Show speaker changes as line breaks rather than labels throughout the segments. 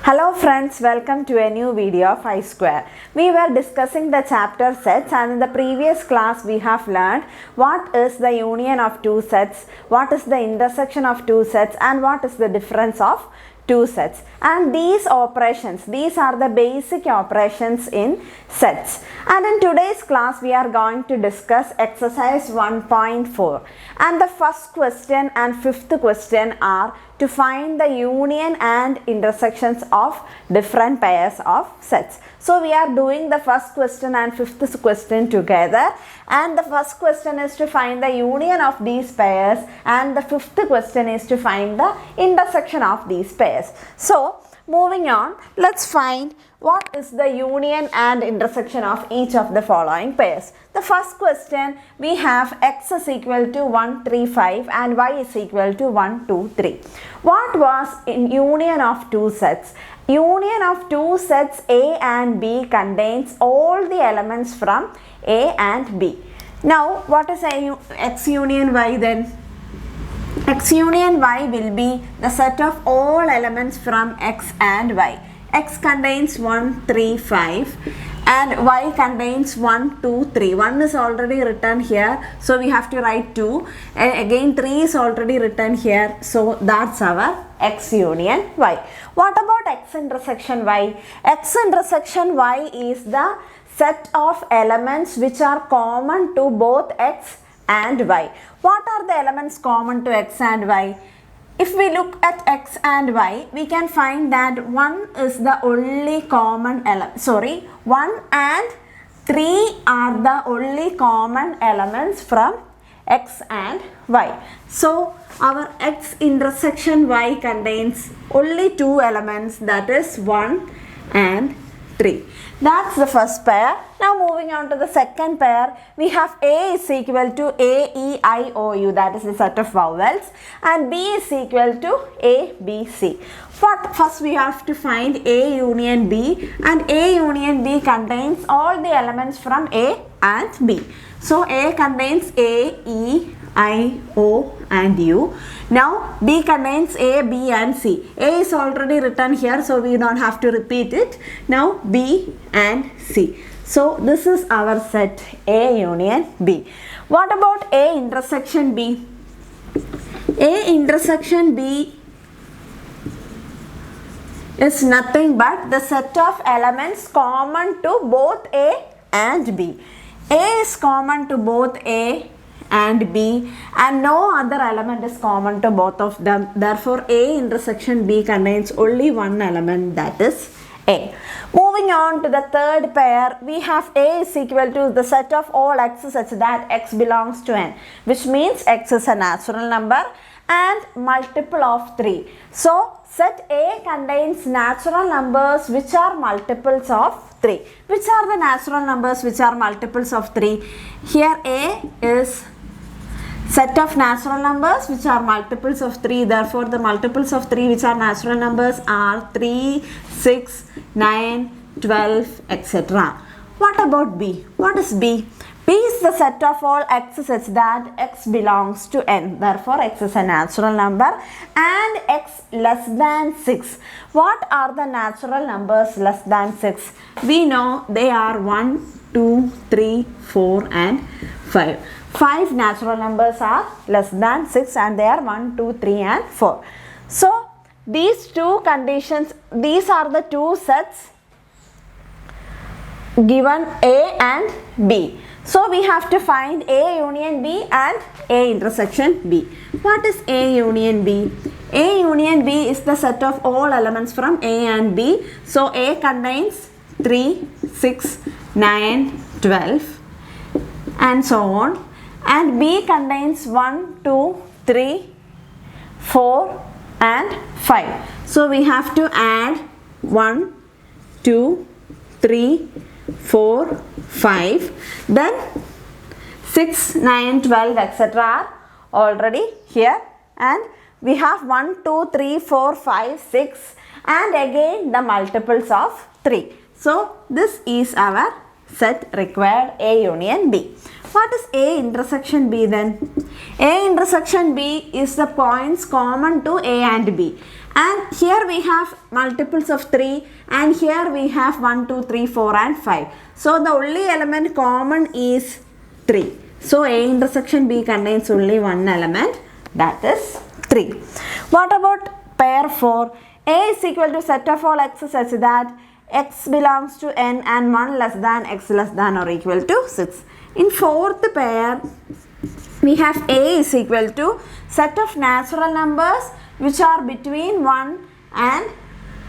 Hello friends, welcome to a new video of I Square. We were discussing the chapter sets, and in the previous class we have learned what is the union of two sets, what is the intersection of two sets, and what is the difference of two sets. And these operations, these are the basic operations in sets. And in today's class we are going to discuss exercise 1.4, and the first question and fifth question are to find the union and intersections of different pairs of sets. So we are doing the first question and fifth question together, and the first question is to find the union of these pairs and the fifth question is to find the intersection of these pairs. So moving on, let's find what is the union and intersection of each of the following pairs. The first question, we have x is equal to 1, 3, 5 and y is equal to 1, 2, 3. What was in union of two sets? Union of two sets A and B contains all the elements from A and B. Now what is x union y then? X union y will be the set of all elements from x and y. X contains 1, 3, 5 and y contains 1, 2, 3. 1 is already written here, so we have to write 2, and again 3 is already written here, so that's our x union y. What about x intersection y? X intersection y is the set of elements which are common to both x and y. What are the elements common to x and y? If we look at x and y, we can find that 1 is the only common element. 1 and 3 are the only common elements from x and y. So our x intersection y contains only two elements, that is 1 and 3. That's the first pair. Now moving on to the second pair, we have A is equal to A, E, I, O, U, that is the set of vowels, and B is equal to A, B, C. First we have to find A union B, and A union B contains all the elements from A and B. So A contains A, E, I, O and U. Now B contains A, B and C. A is already written here, so we don't have to repeat it. Now B and C. So this is our set A union B. What about A intersection B? A intersection B is nothing but the set of elements common to both A and B. A is common to both A and B, and no other element is common to both of them. Therefore A intersection B contains only one element, that is A. Moving on to the third pair, we have A is equal to the set of all x such that x belongs to n, which means x is a natural number and multiple of 3. So set A contains natural numbers which are multiples of 3. Which are the natural numbers which are multiples of 3? Here A is set of natural numbers which are multiples of 3. Therefore the multiples of 3 which are natural numbers are 3, 6, 9, 12, etc. What about B? What is B? B is the set of all x such that x belongs to n. Therefore x is a natural number and x less than 6. What are the natural numbers less than 6? We know they are 1, 2, 3, 4 and 5. 5 natural numbers are less than 6 and they are 1, 2, 3 and 4. So these two conditions, these are the two sets given A and B. So we have to find A union B and A intersection B. What is A union B? A union B is the set of all elements from A and B. So A contains 3, 6, 9, 12 and so on. And B contains 1, 2, 3, 4 and 5. So we have to add 1, 2, 3, 4, 5. Then 6, 9, 12 etc. are already here. And we have 1, 2, 3, 4, 5, 6 and again the multiples of 3. So this is our set required A union B. What is A intersection B then? A intersection B is the points common to A and B. And here we have multiples of 3 and here we have 1, 2, 3, 4 and 5. So the only element common is 3. So A intersection B contains only one element, that is 3. What about pair 4? A is equal to set of all x such that x belongs to n and 1 less than x less than or equal to 6. In fourth pair, we have A is equal to set of natural numbers which are between 1 and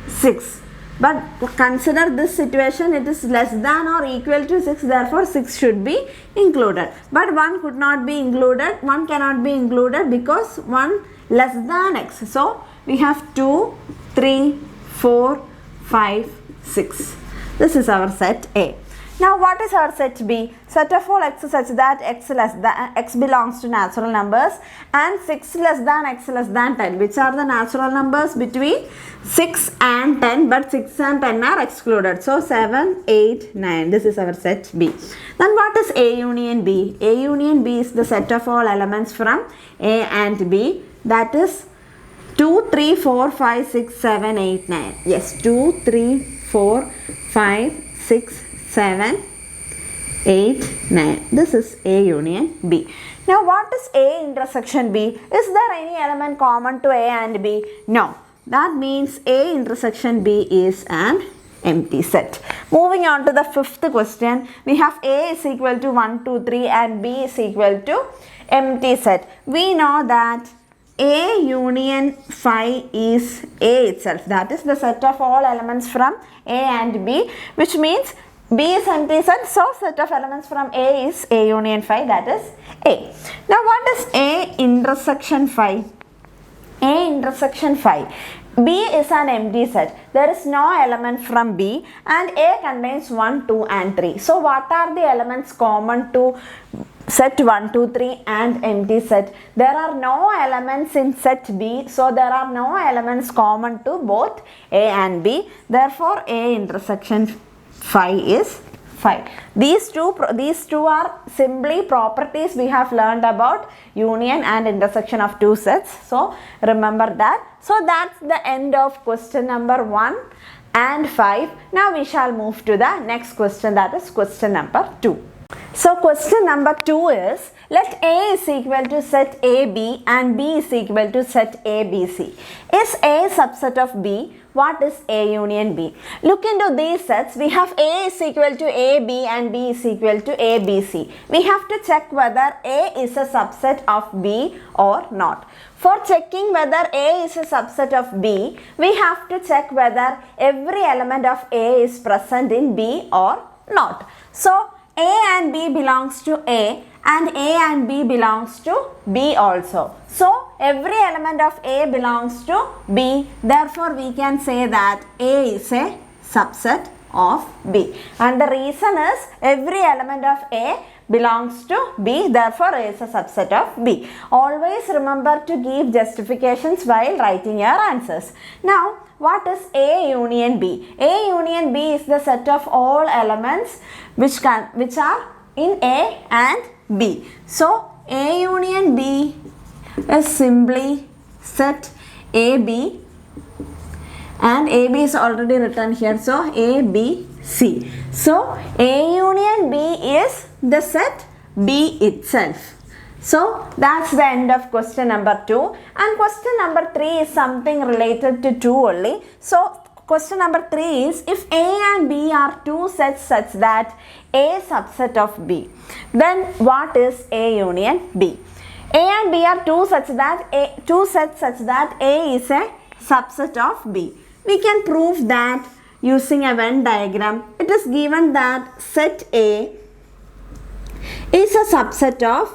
6. But consider this situation, it is less than or equal to 6, therefore 6 should be included. But 1 could not be included, 1 cannot be included because 1 less than x. So we have 2, 3, 4, 5, 6. This is our set A. Now what is our set B? Set of all x such that x belongs to natural numbers and 6 less than x less than 10. Which are the natural numbers between 6 and 10, but 6 and 10 are excluded. So 7, 8, 9. This is our set B. Then what is A union B? A union B is the set of all elements from A and B. That is 2, 3, 4, 5, 6, 7, 8, 9. Yes, 2, 3, 4, 5, 6, 7, 8, 9. This is A union B. Now what is A intersection B? Is there any element common to A and B? No. That means A intersection B is an empty set. Moving on to the fifth question. We have A is equal to 1, 2, 3 and B is equal to empty set. We know that A union phi is A itself. That is the set of all elements from A and B, which means B is empty set, so set of elements from A is A union phi, that is A. Now what is A intersection phi? A intersection phi. B is an empty set. There is no element from B and A contains 1, 2 and 3. So what are the elements common to set 1, 2, 3 and empty set? There are no elements in set B, so there are no elements common to both A and B. Therefore A intersection phi is phi. These two are simply properties we have learned about union and intersection of two sets. So remember that. So that's the end of question number 1 and 5. Now we shall move to the next question, that is question number 2. So question number 2 is, let A is equal to set AB and B is equal to set ABC. Is A subset of B? What is A union B? Look into these sets. We have A is equal to AB and B is equal to ABC. We have to check whether A is a subset of B or not. For checking whether A is a subset of B, we have to check whether every element of A is present in B or not. So A and B belongs to A and A and B belongs to B also. So every element of A belongs to B. Therefore we can say that A is a subset of B. And the reason is every element of A belongs to B. Therefore A is a subset of B. Always remember to give justifications while writing your answers. Now what is A union B? A union B is the set of all elements which are in A and B. So A union B is simply set AB, and AB is already written here, so ABC. So A union B is the set B itself. So that's the end of question number 2, and question number 3 is something related to 2 only. So question number 3 is, if A and B are two sets such that A subset of B, then what is A union B? A and B are two sets such that A is a subset of B. We can prove that using a Venn diagram. It is given that set A is a subset of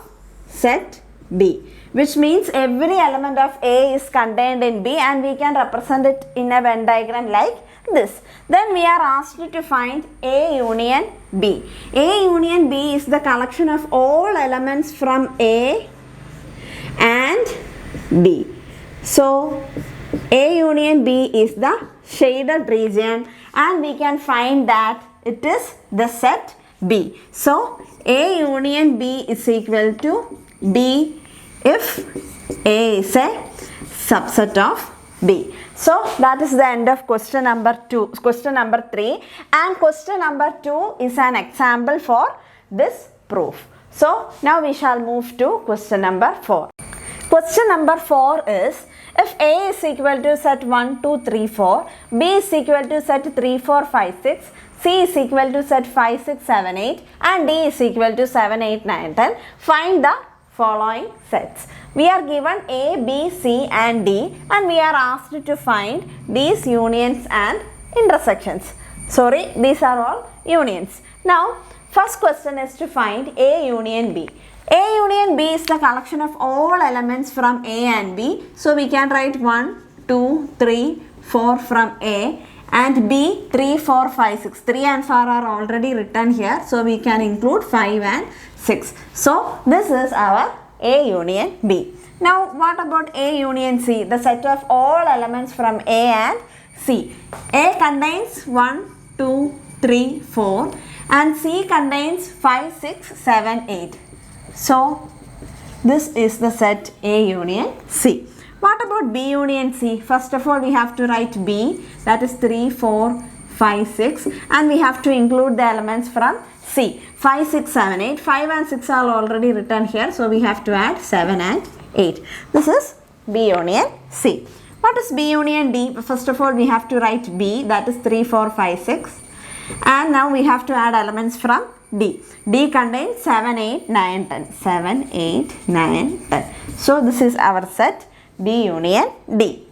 set B, which means every element of A is contained in B, and we can represent it in a Venn diagram like this. Then we are asked to find A union B. A union B is the collection of all elements from A and B. So A union B is the shaded region, and we can find that it is the set B. So A union B is equal to B if A is a subset of B. So that is the end of question number 3, and question number 2 is an example for this proof. So now we shall move to question number 4. Question number 4 is, if A is equal to set 1, 2, 3, 4, B is equal to set 3, 4, 5, 6, C is equal to set 5, 6, 7, 8 and D is equal to 7, 8, 9, 10, find the following sets. We are given A, B, C and D and we are asked to find these unions and intersections. Sorry, these are all unions. Now, first question is to find A union B. A union B is the collection of all elements from A and B. So, we can write 1, 2, 3, 4 from A and B 3, 4, 5, 6. 3 and 4 are already written here. So, we can include 5 and 6. So, this is our A union B. Now, what about A union C? The set of all elements from A and C. A contains 1, 2, 3, 4 and C contains 5, 6, 7, 8. So, this is the set A union C. What about B union C? First of all, we have to write B, that is 3, 4, 5, 6 and we have to include the elements from C. 5, 6, 7, 8. 5 and 6 are already written here. So, we have to add 7 and 8. This is B union C. What is B union D? First of all, we have to write B, that is 3, 4, 5, 6 and now we have to add elements from D. D contains 7, 8, 9, 10. 7, 8, 9, 10. So, this is our set B union D.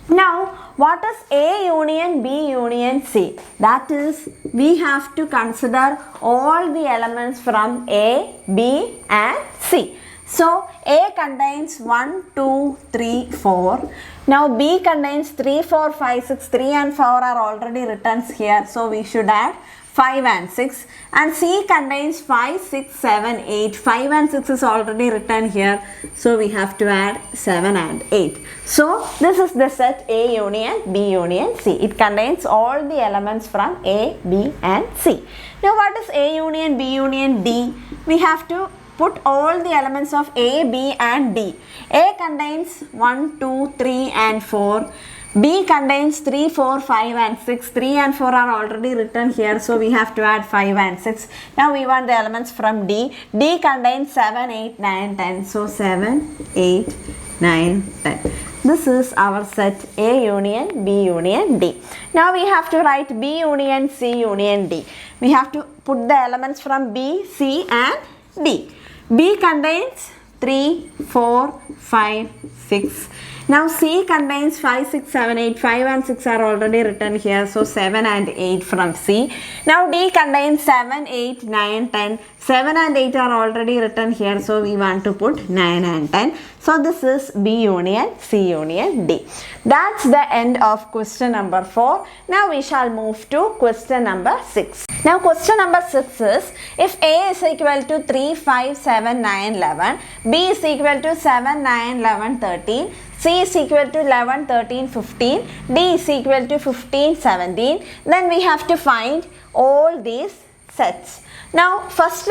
Now, what is A union B union C? That is, we have to consider all the elements from A, B and C. So, A contains 1, 2, 3, 4. Now, B contains 3, 4, 5, 6. 3 and 4 are already written here. So, we should add 5 and 6 and C contains 5, 6, 7, 8. 5 and 6 is already written here. So, we have to add 7 and 8. So, this is the set A union B union C. It contains all the elements from A, B and C. Now, what is A union B union D? We have to put all the elements of A, B and D. A contains 1, 2, 3 and 4. B contains 3, 4, 5 and 6. 3 and 4 are already written here. So, we have to add 5 and 6. Now, we want the elements from D. D contains 7, 8, 9, 10. So, 7, 8, 9, 10. This is our set A union B union D. Now, we have to write B union C union D. We have to put the elements from B, C and D. B contains 3, 4, 5, 6. Now, C contains 5, 6, 7, 8. 5 and 6 are already written here. So, 7 and 8 from C. Now, D contains 7, 8, 9, 10. 7 and 8 are already written here. So, we want to put 9 and 10. So, this is B union C union D. That's the end of question number 4. Now, we shall move to question number 6. Now, question number 6 is, if A is equal to 3, 5, 7, 9, 11, B is equal to 7, 9, 11, 13, C is equal to 11, 13, 15, D is equal to 15, 17, then we have to find all these sets. Now, first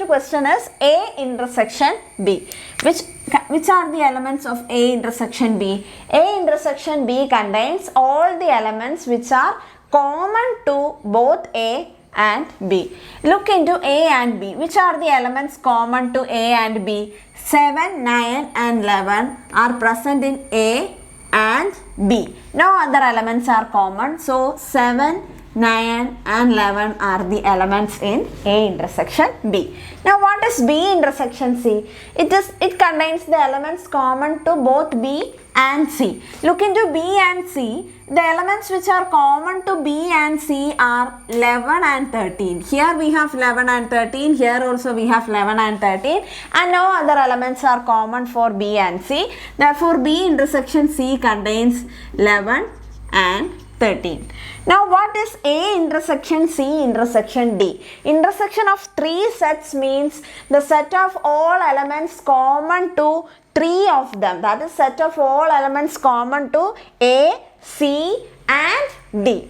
question is A intersection B. Which are the elements of A intersection B? A intersection B contains all the elements which are common to both A and B. Look into A and B. Which are the elements common to A and B? 7, 9 and 11 are present in A and B. No other elements are common. So, 7, 9 and 11 are the elements in A intersection B. Now, what is B intersection C? It contains the elements common to both B and C. Look into B and C. The elements which are common to B and C are 11 and 13. Here we have 11 and 13. Here also we have 11 and 13. And no other elements are common for B and C. Therefore, B intersection C contains 11 and 13. Now, what is A intersection C intersection D? Intersection of three sets means the set of all elements common to three of them. That is, set of all elements common to A, C and D.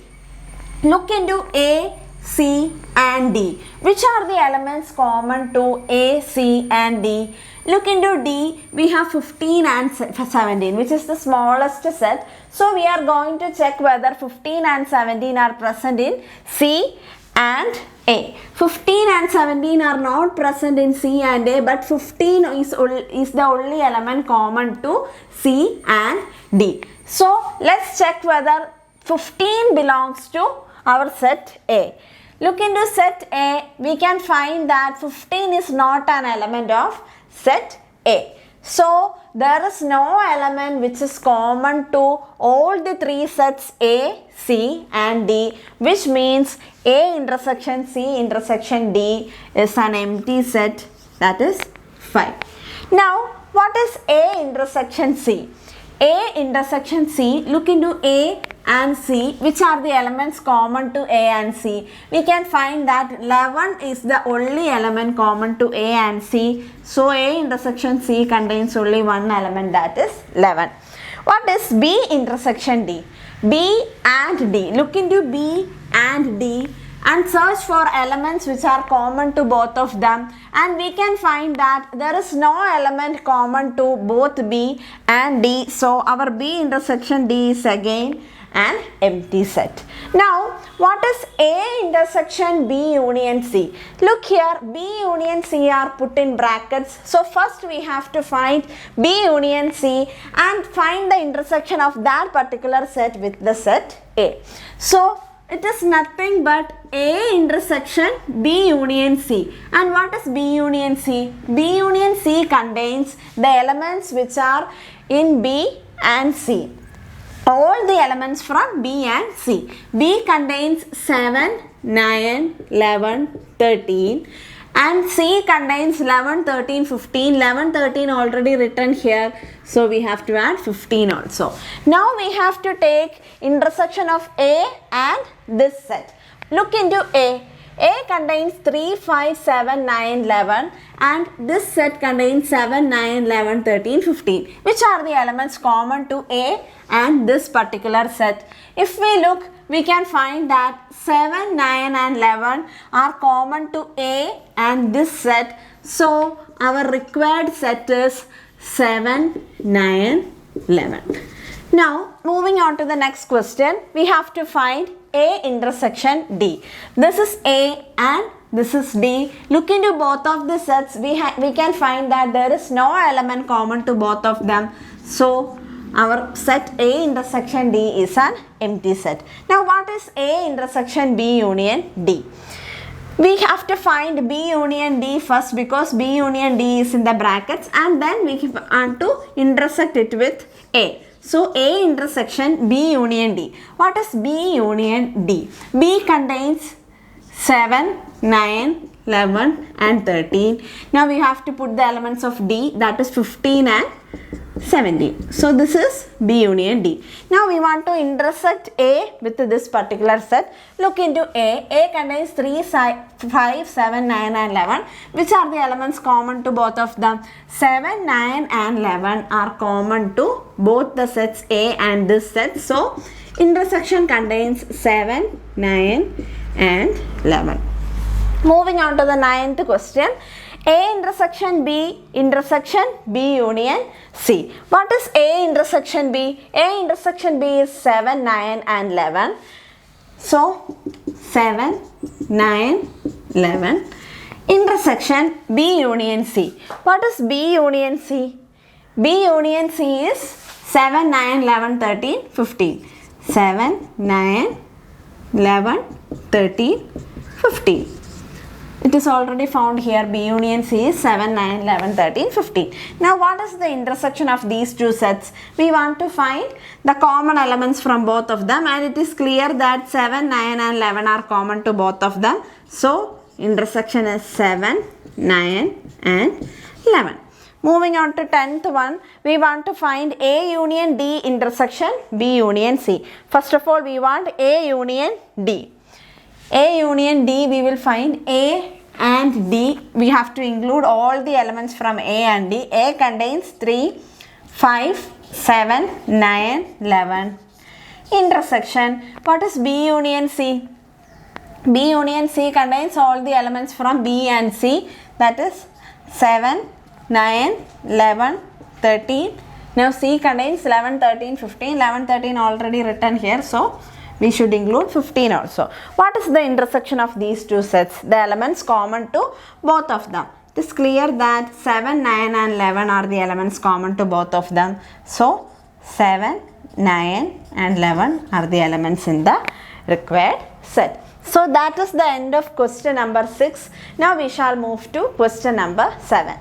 Look into A, C and D. Which are the elements common to A, C and D? Look into D, we have 15 and 17, which is the smallest set. So we are going to check whether 15 and 17 are present in C and A. 15 and 17 are not present in C and A, but 15 is the only element common to C and D. So let's check whether 15 belongs to our set A. Look into set A, we can find that 15 is not an element of set A. So there is no element which is common to all the three sets A, C and D, which means A intersection C intersection D is an empty set, that is 5. Now what is A intersection C? A intersection C, look into A and C, which are the elements common to A and C. We can find that 11 is the only element common to A and C. So A intersection C contains only one element, that is 11. What is B intersection D? B and D. Look into B and D and search for elements which are common to both of them, and we can find that there is no element common to both B and D. So our B intersection D is again an empty set. Now what is A intersection B union C? Look here, B union C are put in brackets. So first we have to find B union C and find the intersection of that particular set with the set A. So it is nothing but A intersection B union C. And what is B union C? B union C contains the elements which are in B and C. All the elements from B and C. B contains 7, 9, 11, 13 and C contains 11, 13, 15. 11, 13 already written here. So we have to add 15 also. Now we have to take intersection of A and this set. Look into A. A contains 3, 5, 7, 9, 11 and this set contains 7, 9, 11, 13, 15. Which are the elements common to A and this particular set? If we look, we can find that 7, 9 and 11 are common to A and this set. So our required set is 7, 9, 11. Now moving on to the next question, we have to find A intersection D. This is A and this is D. Look into both of the sets. We can find that there is no element common to both of them. So our set A intersection D is an empty set. Now what is A intersection B union D? We have to find B union D first because B union D is in the brackets, and then we want to intersect it with A. So A intersection B union D. What is B union D? B contains 7, 9, 11 and 13. Now we have to put the elements of D, that is 15 and 17. So this is B union D. Now we want to intersect A with this particular set. Look into A. A contains 3, 5, 7, 9 and 11. Which are the elements common to both of them? 7, 9 and 11 are common to both the sets A and this set. So intersection contains 7, 9 and 11. Moving on to the 9th question. A intersection B union C. What is A intersection B? A intersection B is 7, 9 and 11. So 7, 9, 11. Intersection B union C. What is B union C? B union C is 7, 9, 11, 13, 15. 7, 9, 11, 13, 15. It is already found here. B union C is 7, 9, 11, 13, 15. Now what is the intersection of these two sets? We want to find the common elements from both of them, and it is clear that 7, 9 and 11 are common to both of them. So intersection is 7, 9 and 11. Moving on to 10th one, we want to find A union D intersection B union C. First of all, we want A union D. A union D, we will find A and D. We have to include all the elements from A and D. A contains 3, 5, 7, 9, 11. Intersection. What is B union C? B union C contains all the elements from B and C, that is 7, 9, 11, 13. Now C contains 11, 13, 15. 11, 13 already written here, so we should include 15 also. What is the intersection of these two sets? The elements common to both of them. It is clear that 7, 9 and 11 are the elements common to both of them. So 7, 9 and 11 are the elements in the required set. So that is the end of question number 6. Now we shall move to question number 7.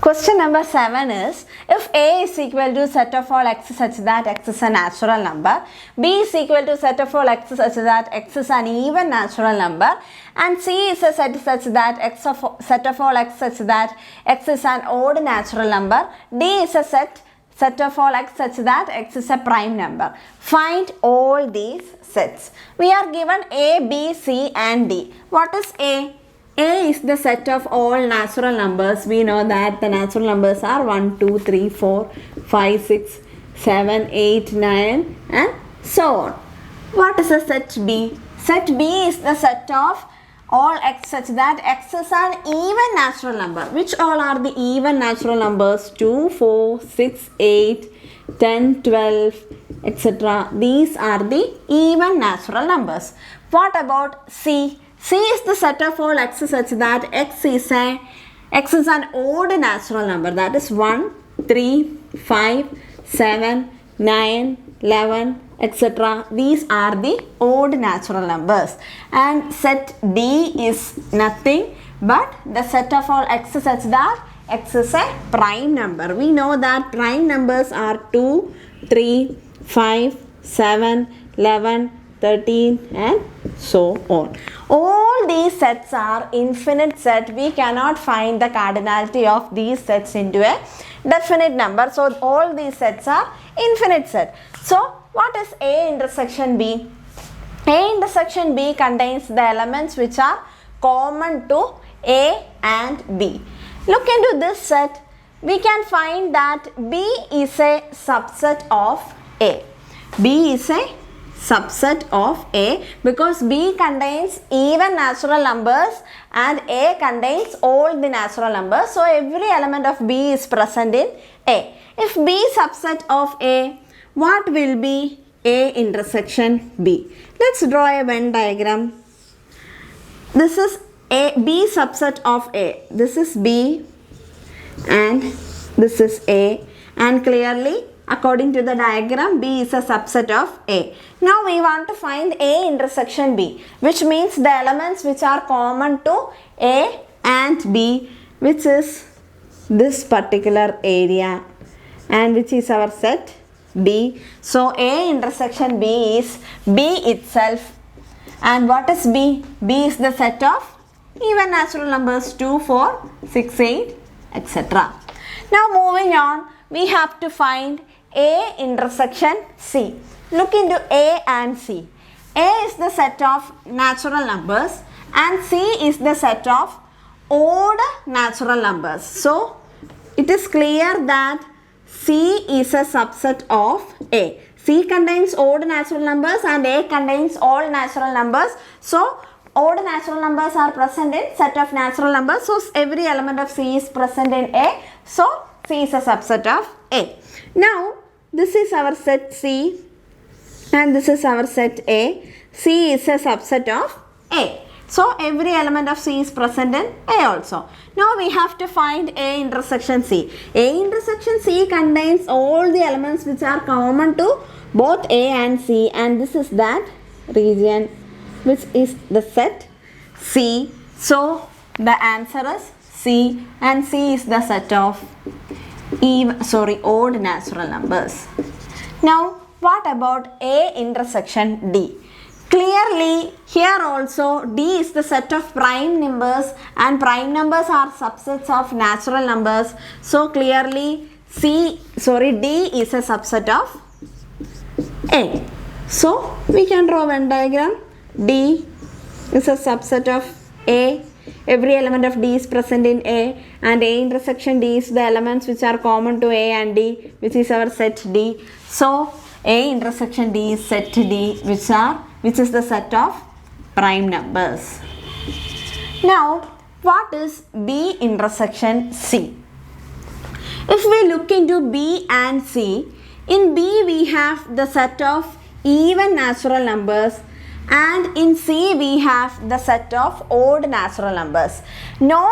Question number 7 is, if A is equal to set of all x such that x is a natural number, B is equal to set of all x such that x is an even natural number, and C is a set such that set of all x such that x is an odd natural number, D is a set of all x such that x is a prime number. Find all these sets. We are given A, B, C and D. What is A? A is the set of all natural numbers. We know that the natural numbers are 1, 2, 3, 4, 5, 6, 7, 8, 9 and so on. What is the set B? Set B is the set of all x such that x is an even natural number. Which all are the even natural numbers? 2, 4, 6, 8, 10, 12, etc. These are the even natural numbers. What about C? C is the set of all x such that x is an odd natural number, that is 1, 3, 5, 7, 9, 11, etc. These are the odd natural numbers. And set D is nothing but the set of all x such that x is a prime number. We know that prime numbers are 2, 3, 5, 7, 11, 13 and so on. All these sets are infinite set. We cannot find the cardinality of these sets into a definite number. So all these sets are infinite set. So what is A intersection B? A intersection B contains the elements which are common to A and B. Look into this set. We can find that B is a subset of A. B is a subset of A because B contains even natural numbers and A contains all the natural numbers. So every element of B is present in A. If B is subset of A, what will be A intersection B? Let's draw a Venn diagram. This is B subset of A. This is B and this is A, and clearly according to the diagram, B is a subset of A. Now we want to find A intersection B, which means the elements which are common to A and B, which is this particular area and which is our set B. So A intersection B is B itself. And what is B? B is the set of even natural numbers 2, 4, 6, 8, etc. Now moving on, we have to find A intersection C. Look into A and C. A is the set of natural numbers and C is the set of odd natural numbers. So it is clear that C is a subset of A. C contains odd natural numbers and A contains all natural numbers. So odd natural numbers are present in set of natural numbers. So every element of C is present in A. So C is a subset of A. Now this is our set C and this is our set A. C is a subset of A. So every element of C is present in A also. Now we have to find A intersection C. A intersection C contains all the elements which are common to both A and C, and this is that region which is the set C. So the answer is C, and C is the set of odd natural numbers. Now what about A intersection D? Clearly here also D is the set of prime numbers and prime numbers are subsets of natural numbers. So clearly D is a subset of A. So we can draw Venn diagram. D is a subset of A. Every element of D is present in A, and A intersection D is the elements which are common to A and D, which is our set D. So A intersection D is set D, which is the set of prime numbers. Now, what is B intersection C? If we look into B and C, in B we have the set of even natural numbers and in C we have the set of odd natural numbers. No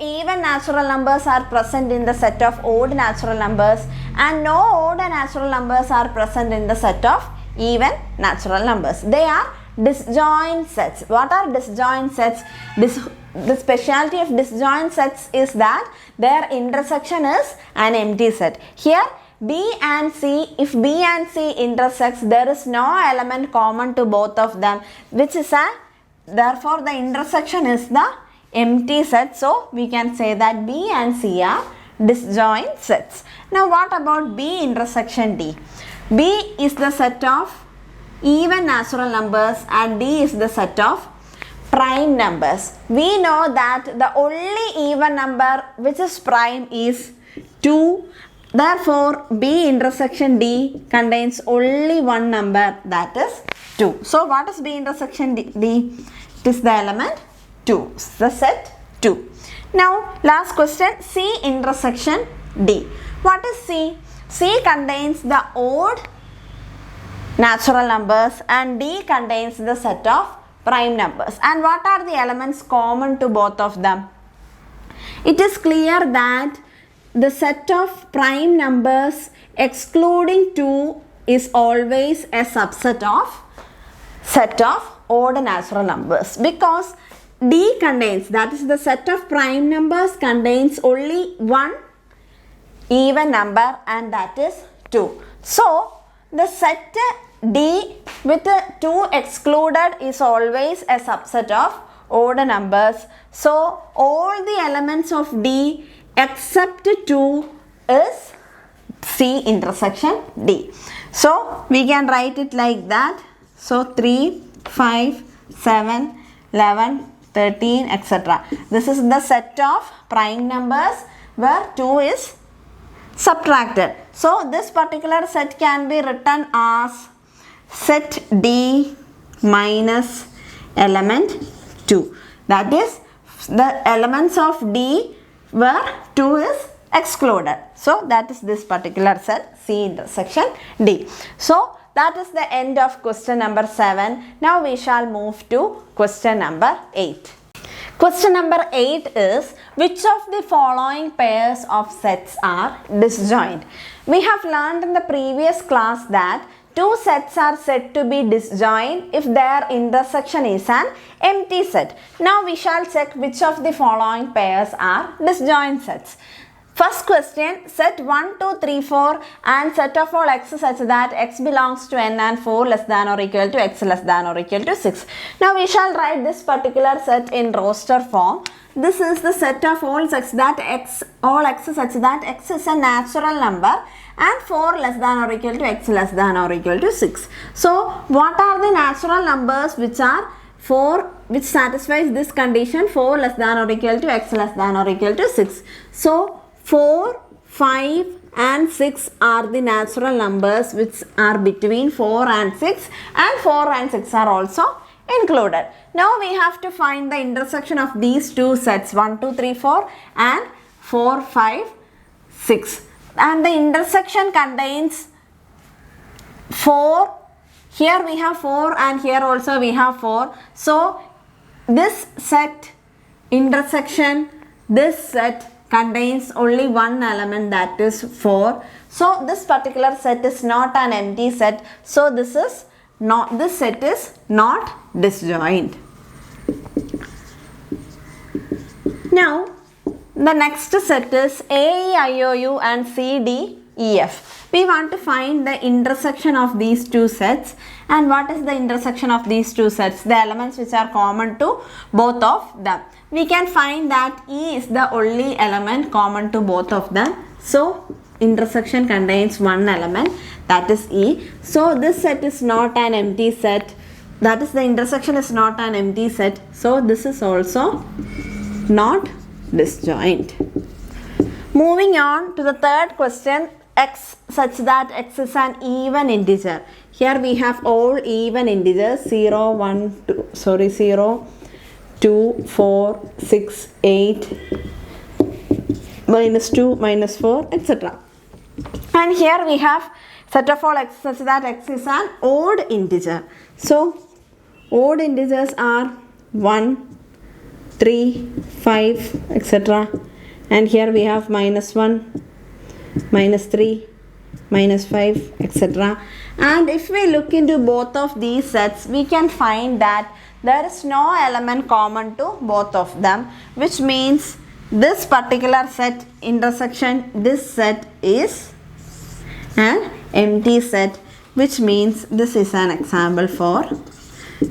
even natural numbers are present in the set of odd natural numbers and no odd natural numbers are present in the set of even natural numbers. They are disjoint sets. What are disjoint sets? The specialty of disjoint sets is that their intersection is an empty set. Here B and C, if B and C intersects, there is no element common to both of them, which is therefore the intersection is the empty set. So we can say that B and C are disjoint sets. Now what about B intersection D? B is the set of even natural numbers and D is the set of prime numbers. We know that the only even number which is prime is 2. Therefore, B intersection D contains only one number, that is 2. So, what is B intersection D? It is the element 2, the set 2. Now, last question, C intersection D. What is C? C contains the odd natural numbers and D contains the set of prime numbers. And what are the elements common to both of them? It is clear that the set of prime numbers excluding 2 is always a subset of set of odd natural numbers, because D contains, that is the set of prime numbers contains only one even number and that is 2. So, the set D with 2 excluded is always a subset of odd numbers. So, all the elements of D except 2 is C intersection D. So, we can write it like that. So, 3, 5, 7, 11, 13, etc. This is the set of prime numbers where 2 is subtracted. So, this particular set can be written as set D minus element 2. That is, the elements of D where 2 is excluded. So, that is this particular set C intersection D. So, that is the end of question number 7. Now, we shall move to question number 8. Question number 8 is, which of the following pairs of sets are disjoint? We have learned in the previous class that two sets are said to be disjoint if their intersection is an empty set. Now we shall check which of the following pairs are disjoint sets. First question, set 1, 2, 3, 4 and set of all x such that x belongs to n and 4 less than or equal to x less than or equal to 6. Now we shall write this particular set in roster form. This is the set of all such that all x such that x is a natural number and 4 less than or equal to x less than or equal to 6. So, what are the natural numbers which are 4, which satisfies this condition, 4 less than or equal to x less than or equal to 6. So, 4, 5 and 6 are the natural numbers which are between 4 and 6 and 4 and 6 are also included. Now, we have to find the intersection of these two sets 1, 2, 3, 4 and 4, 5, 6. And the intersection contains 4, here we have 4 and here also we have 4. So, this set intersection, this set contains only one element, that is 4. So, this particular set is not an empty set. So, this set is not disjoint. Now, the next set is AEIOU and CDEF. We want to find the intersection of these two sets. And what is the intersection of these two sets? The elements which are common to both of them. We can find that E is the only element common to both of them. So, intersection contains one element, that is E. So, this set is not an empty set. That is, the intersection is not an empty set. So, this is also not disjoint. Moving on to the third question, x such that x is an even integer. Here we have all even integers 0, 1, 2, 0, 2, 4, 6, 8, minus 2, minus 4, etc. And here we have set of all x such that x is an odd integer. So odd integers are 1, 3, 5, etc. And here we have minus 1, minus 3, minus 5, etc. And if we look into both of these sets, we can find that there is no element common to both of them, which means this particular set intersection this set is an empty set, which means this is an example for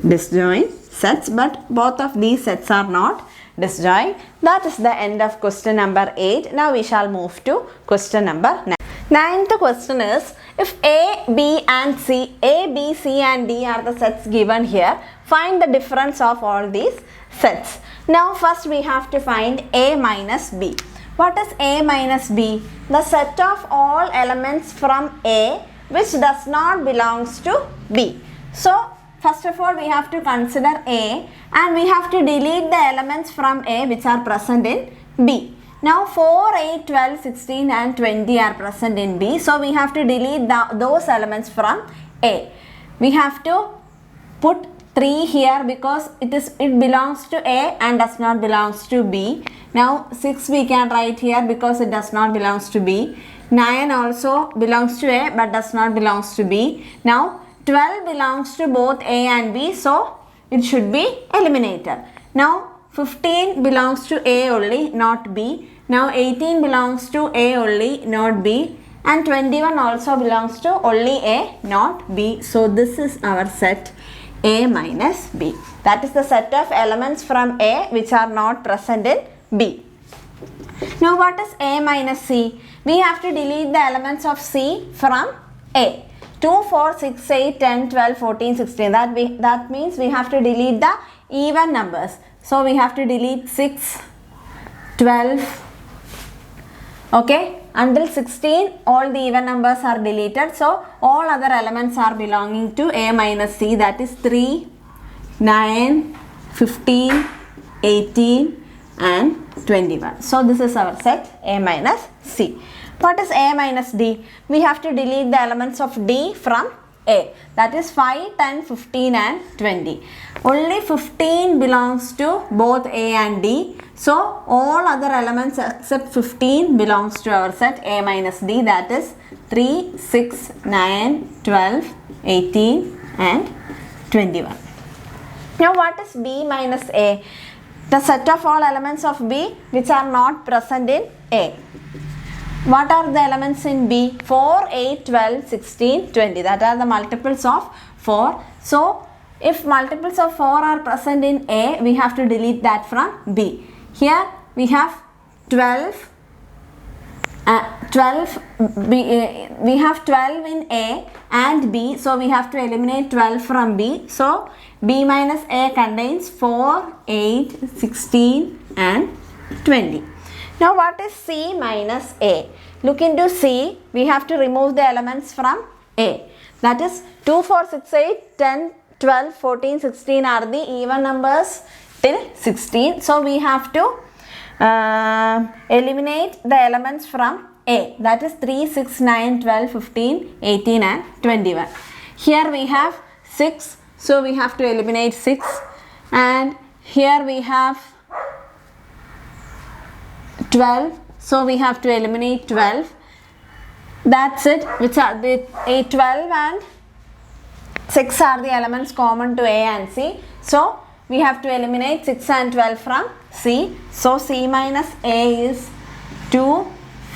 disjoint sets, but both of these sets are not disjoint. That is the end of question number 8. Now we shall move to question number 9. Ninth question is, if A, B and C, A, B, C and D are the sets given here, find the difference of all these sets. Now first we have to find A minus B. What is A minus B? The set of all elements from A which does not belongs to B. So first of all we have to consider A and we have to delete the elements from A which are present in B. Now 4, 8, 12, 16 and 20 are present in B. So we have to delete those elements from A. We have to put 3 here because it belongs to A and does not belongs to B. Now 6 we can write here because it does not belongs to B. 9 also belongs to A but does not belongs to B. Now 12 belongs to both A and B, so it should be eliminated. Now 15 belongs to A only, not B. Now 18 belongs to A only, not B. And 21 also belongs to only A, not B. So this is our set A minus B. That is the set of elements from A which are not present in B. Now what is A minus C? We have to delete the elements of C from A. 2, 4, 6, 8, 10, 12, 14, 16. That means we have to delete the even numbers. So we have to delete 6, 12, okay, until 16 all the even numbers are deleted. So all other elements are belonging to A minus C, that is 3, 9, 15, 18 and 21. So this is our set A minus C. What is A minus D? We have to delete the elements of D from A, that is 5, 10, 15 and 20. Only 15 belongs to both A and D. So all other elements except 15 belongs to our set A minus D, that is 3, 6, 9, 12, 18 and 21. Now what is B minus A? The set of all elements of B which are not present in A. What are the elements in B? 4, 8, 12, 16, 20. That are the multiples of 4. So if multiples of 4 are present in A, we have to delete that from B. Here we have 12. We have 12 in A and B. So we have to eliminate 12 from B. So B minus A contains 4, 8, 16 and 20. Now what is C minus A? Look into C. We have to remove the elements from A. That is 2, 4, 6, 8, 10, 12, 14, 16 are the even numbers till 16. So we have to eliminate the elements from A. That is 3, 6, 9, 12, 15, 18 and 21. Here we have 6. So we have to eliminate 6. And here we have 12, so we have to eliminate 12. That's it, which are the 12 and 6 are the elements common to A and C. So we have to eliminate 6 and 12 from C. So C minus A is 2,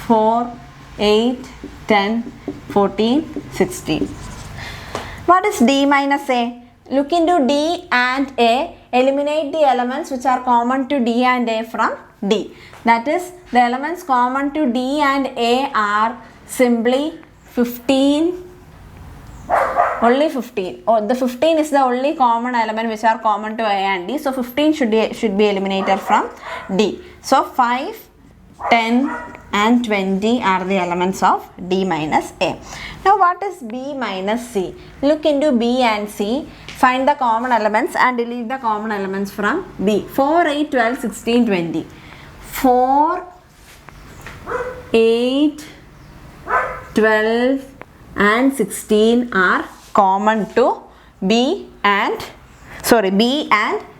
4, 8, 10, 14, 16. What is D minus A? Look into D and A. Eliminate the elements which are common to D and A from D. That is, the elements common to D and A are simply 15, only 15. The 15 is the only common element which are common to A and D. So 15 should be eliminated from D. So 5, 10, and 20 are the elements of D minus A. Now what is B minus C? Look into B and C, find the common elements and delete the common elements from B. 4, 8, 12, 16, 20. 4, 8, 12 and 16 are common to B and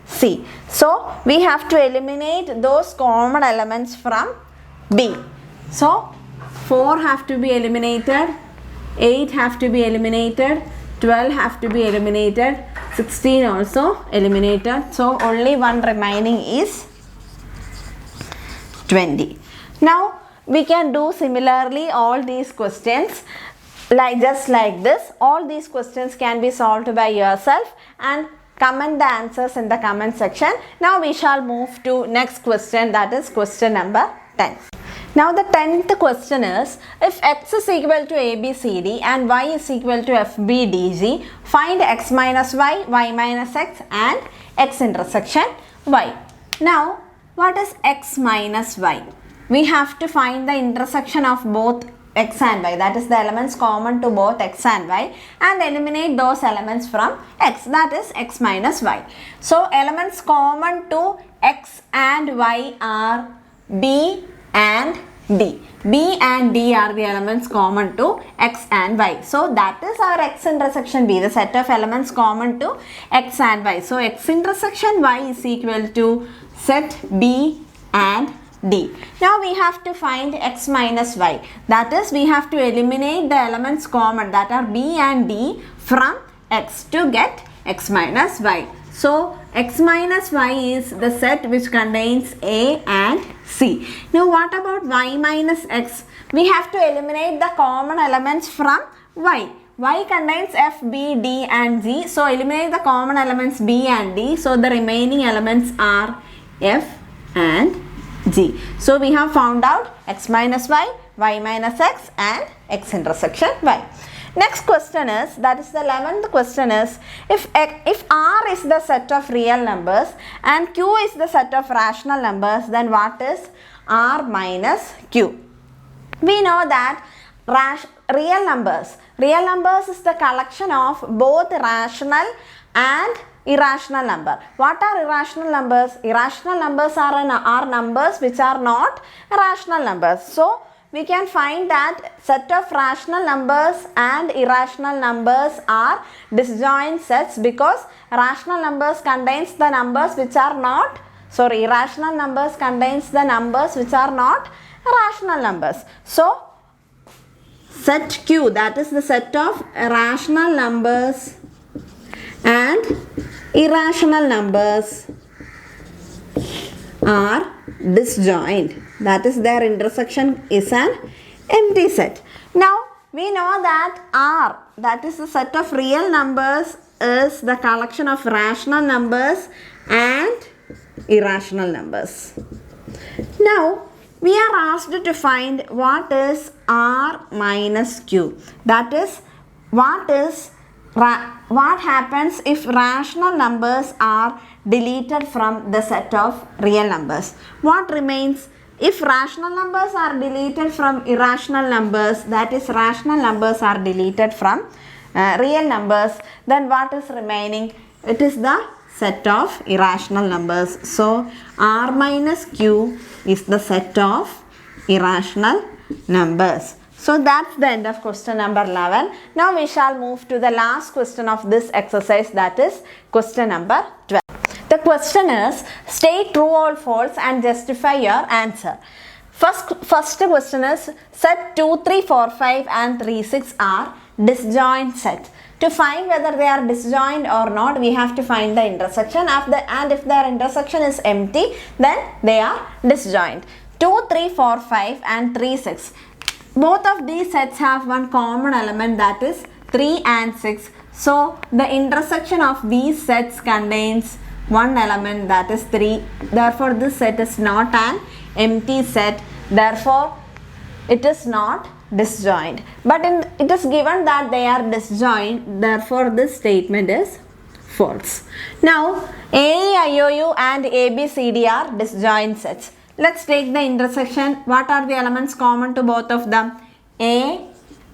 C. So we have to eliminate those common elements from B. So 4 have to be eliminated, 8 have to be eliminated, 12 have to be eliminated, 16 also eliminated. So only one remaining is 20. Now we can do similarly all these questions just like this. All these questions can be solved by yourself and comment the answers in the comment section. Now we shall move to next question, that is question number 10. Now the 10th question is, if x is equal to ABCD and y is equal to FBDG, find x minus y, y minus x and x intersection y. Now what is x minus y? We have to find the intersection of both x and y, that is the elements common to both x and y, and eliminate those elements from x, that is x minus y. So elements common to x and y are B and D. B and D are the elements common to x and y. So that is our x intersection B, the set of elements common to x and y. So x intersection y is equal to set B and D. Now we have to find x minus y, that is we have to eliminate the elements common, that are B and D, from x to get x minus y. So x minus y is the set which contains A and C. Now what about y minus x? We have to eliminate the common elements from y. Y contains F, B, D and G. So eliminate the common elements B and D. So the remaining elements are F and G. So we have found out x minus y, y minus x and x intersection y. Next question is, that is the 11th question is, if R is the set of real numbers and Q is the set of rational numbers, then what is R minus Q? We know that real numbers is the collection of both rational and irrational number. What are irrational numbers? Irrational numbers are numbers which are not rational numbers. So we can find that set of rational numbers and irrational numbers are disjoint sets, because rational numbers contains the numbers which are not, irrational numbers contains the numbers which are not rational numbers. So set Q, that is the set of rational numbers and irrational numbers, are disjoint, that is their intersection is an empty set. Now we know that R, that is the set of real numbers, is the collection of rational numbers and irrational numbers. Now we are asked to find what is R minus Q, that is what happens if rational numbers are deleted from the set of real numbers. What remains? If rational numbers are deleted from irrational numbers, that is rational numbers are deleted from real numbers, then what is remaining? It is the set of irrational numbers. So R minus Q is the set of irrational numbers. So that's the end of question number 11. Now we shall move to the last question of this exercise, that is question number 12. The question is, state true or false and justify your answer. First question is, set 2, 3, 4, 5 and 3, 6 are disjoint sets. To find whether they are disjoint or not, we have to find the intersection of and if their intersection is empty, then they are disjoint. 2, 3, 4, 5 and 3, 6. Both of these sets have one common element, that is 3 and 6. So the intersection of these sets contains one element, that is 3. Therefore this set is not an empty set. Therefore it is not disjoint. But it is given that they are disjoint. Therefore this statement is false. Now AE, IOU and ABCD are disjoint sets. let's take the intersection. What are the elements common to both of them? A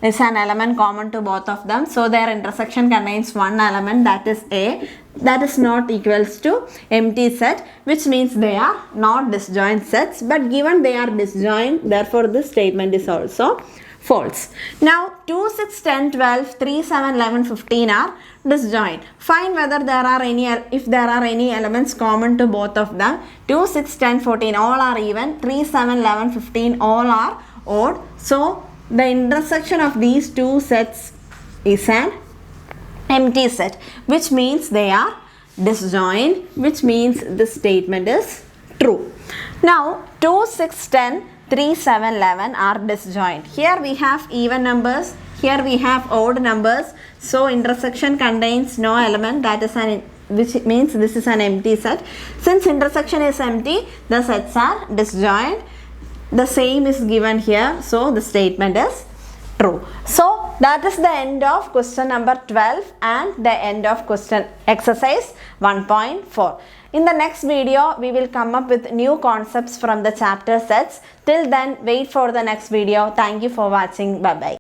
is an element common to both of them, so their intersection contains one element, that is A. That is not equals to empty set, which means they are not disjoint sets, but given they are disjoint, therefore this statement is also false. Now 2, 6, 10, 12, 3, 7, 11, 15 are disjoint. Find whether there are any, if there are any elements common to both of them. 2, 6, 10, 14 all are even, 3, 7, 11, 15 all are odd. So the intersection of these two sets is an empty set, which means they are disjoint, which means this statement is true. Now 2, 6, 10, 3, 7, 11 are disjoint. Here we have even numbers, here we have odd numbers, so intersection contains no element, that is an, which means this is an empty set. Since intersection is empty, the sets are disjoint. The same is given here, so the statement is true. So that is the end of question number 12 and the end of question exercise 1.4. In the next video, we will come up with new concepts from the chapter sets. Till then, wait for the next video. Thank you for watching. Bye-bye.